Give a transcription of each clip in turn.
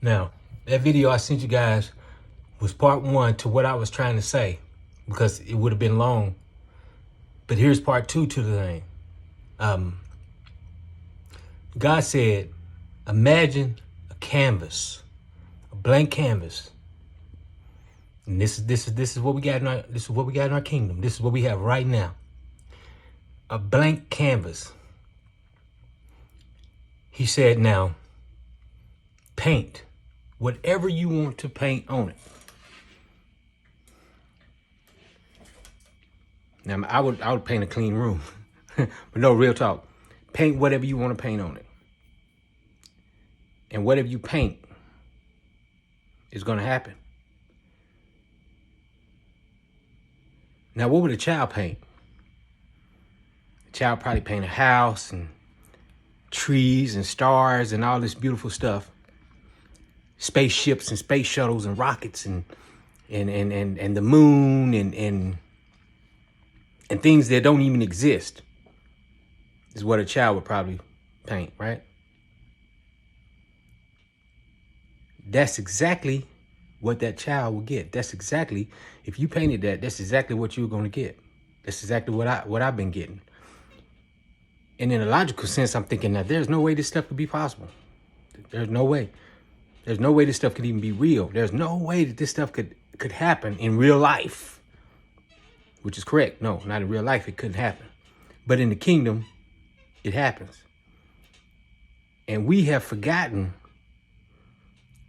Now, that video I sent you guys was part one to what I was trying to say, because it would have been long. But here's part two to the thing. God said, imagine a canvas, a blank canvas. And this is what we got in our kingdom. This is what we have right now. A blank canvas. He said, now paint whatever you want to paint on it. Now I would paint a clean room. But no, real talk. Paint whatever you want to paint on it. And whatever you paint is going to happen. Now, what would a child paint? A child probably paint a house and trees and stars and all this beautiful stuff. Spaceships and space shuttles and rockets and the moon and things that don't even exist is what a child would probably paint, right? That's exactly what that child will get. That's exactly, if you painted that, that's exactly what you're going to get. That's exactly what I've been getting. And in a logical sense, I'm thinking that there's no way this stuff could be possible. There's no way. There's no way this stuff could even be real. There's no way that this stuff could happen in real life, which is correct. No, not in real life. It couldn't happen. But in the kingdom, it happens. And we have forgotten,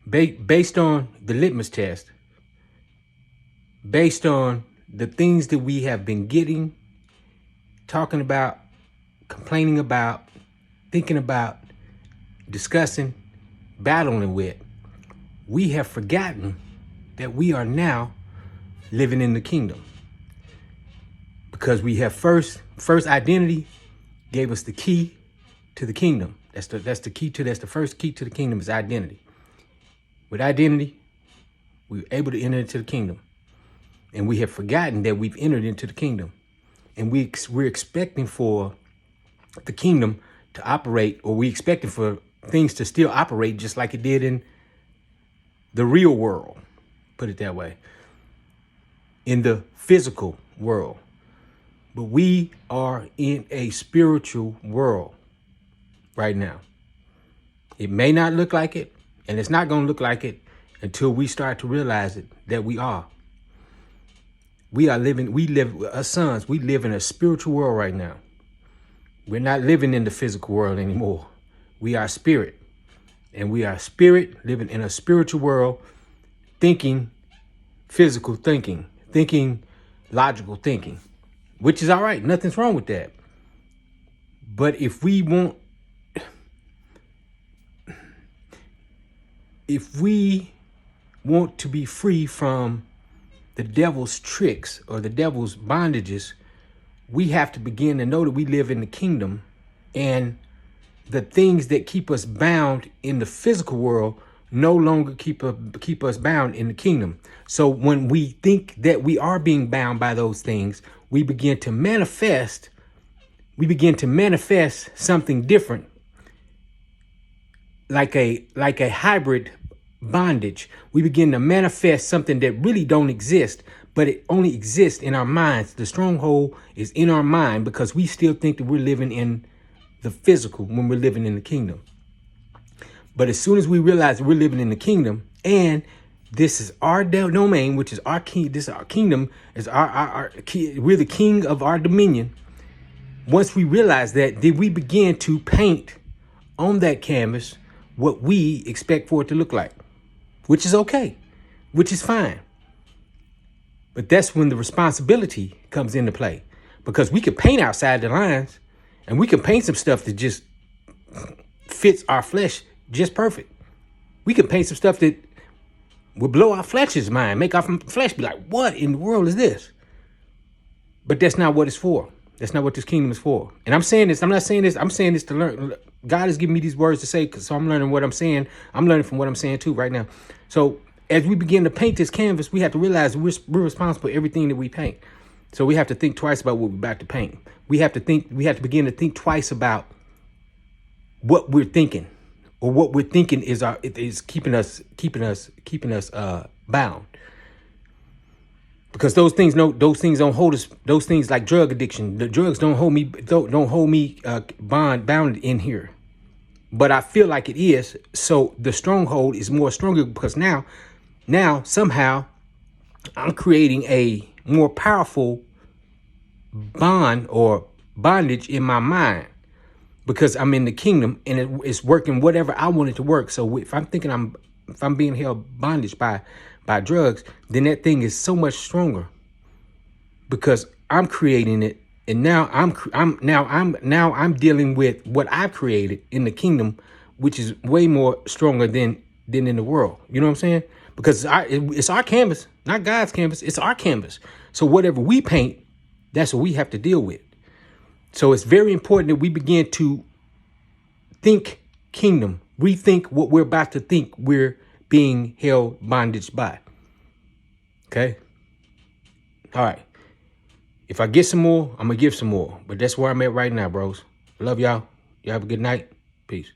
based on the litmus test, based on the things that we have been getting, talking about, complaining about, thinking about, discussing, battling with, we have forgotten that we are now living in the kingdom. Because we have first identity gave us the key to the kingdom. That's the first key to the kingdom is identity. With identity, we were able to enter into the kingdom. And we have forgotten that we've entered into the kingdom. And we're expecting for the kingdom to operate, or we're expecting for things to still operate just like it did in the real world, put it that way, in the physical world. But we are in a spiritual world right now. It may not look like it, and it's not going to look like it until we start to realize it, that we are. Us sons, we live in a spiritual world right now. We're not living in the physical world anymore. We are spirit. And we are spirit living in a spiritual world, thinking physical thinking, thinking logical thinking, which is all right. Nothing's wrong with that. But if we want to be free from the devil's tricks or the devil's bondages, we have to begin to know that we live in the kingdom, and the things that keep us bound in the physical world no longer keep us bound in the kingdom. So when we think that we are being bound by those things, we begin to manifest something different, like a hybrid bondage. We begin to manifest something that really don't exist, but it only exists in our minds. The stronghold is in our mind because we still think that we're living in the physical when we're living in the kingdom. But as soon as we realize that we're living in the kingdom, and this is our domain, which is our king, this is our kingdom, is our key, we're the king of our dominion. Once we realize that, then we begin to paint on that canvas what we expect for it to look like, which is okay, which is fine. But that's when the responsibility comes into play, because we can paint outside the lines, and we can paint some stuff that just fits our flesh just perfect. We can paint some stuff that will blow our flesh's mind, make our flesh be like, what in the world is this? But that's not what it's for. That's not what this kingdom is for. And I'm saying this, I'm not saying this, I'm saying this to learn. God has given me these words to say, so I'm learning what I'm saying. I'm learning from what I'm saying too right now. So as we begin to paint this canvas, we have to realize we're responsible for everything that we paint. So we have to think twice about what we're about to paint. We have to begin to think twice about what we're thinking, or what we're thinking is keeping us bound. Because those things don't hold us. Those things like drug addiction, the drugs don't hold me bound in here. But I feel like it is. So the stronghold is more stronger because now somehow I'm creating a more powerful bond or bondage in my mind because I'm in the kingdom and it's working whatever I want it to work. So if I'm thinking if I'm being held bondage by drugs, then that thing is so much stronger because I'm creating it, and now I'm dealing with what I've created in the kingdom, which is way more stronger than in the world. You know what I'm saying? Because it's our canvas, not God's canvas. It's our canvas. So whatever we paint, that's what we have to deal with. So it's very important that we begin to think kingdom, rethink what we're about to think we're being held bondage by. Okay. All right. If I get some more, I'm going to give some more. But that's where I'm at right now, bros. Love y'all. Y'all have a good night. Peace.